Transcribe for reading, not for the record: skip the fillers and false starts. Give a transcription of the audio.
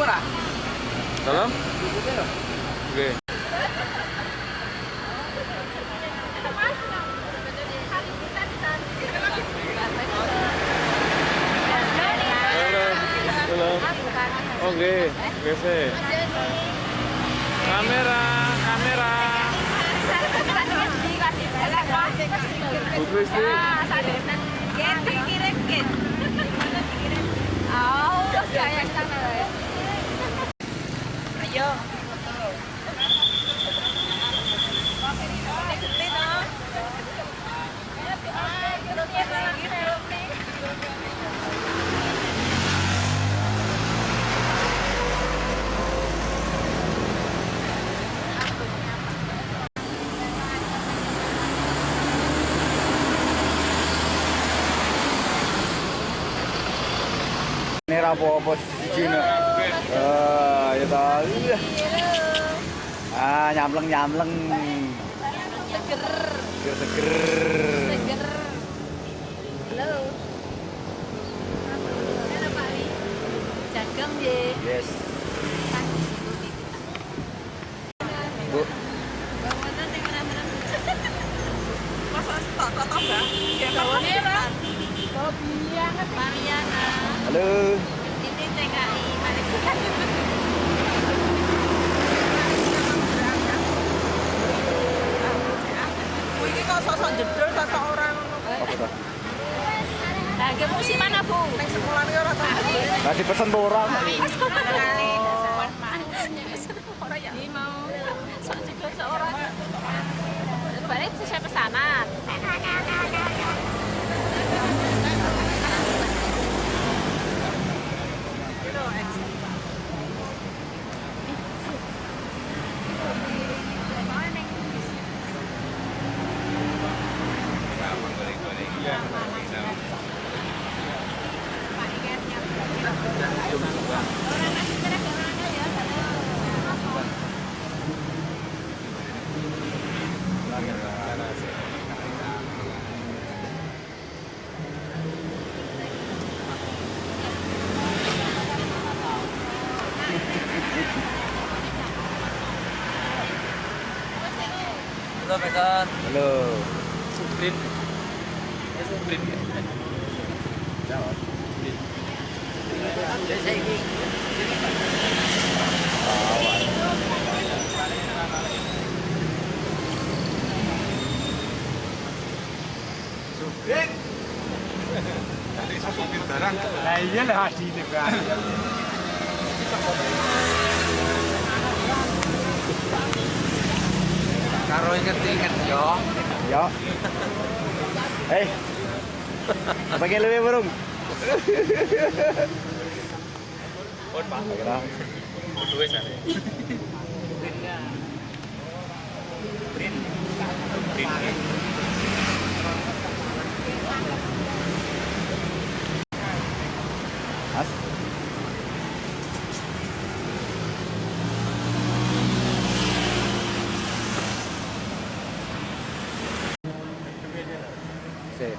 Dalam? Oke. Halo. Oke, oke. Kamera. Buku istri. Ayo. Ini apa-apa siji no. Ya ta. Nyamleng. Seger. Halo. Halo Pak Ali. Jagang nggih. Yes. Bu. Bangunan sing menang-menang. Masa tak Mbak? Ya bawane ra. Mariana. Halo. Ini TKI Malaysia. Ini kok sosok jedul, sosok orang Apa tuh? Nah, ke musim mana, Bu? yang sekolah ini orang tahu. Kasih pesan tuh orang. Ini mau juga seorang. Balik sesuai pesanan. Halo, Pesan. Halo. Sprint. Sprint. Jawab. Supir. Nanti saya supir barang. Nah iya lah di ini kan. Karo inget yo. Yo. Pakai lebih burung. Pun Pak. Kira. Duwe sana. Mas. Sip.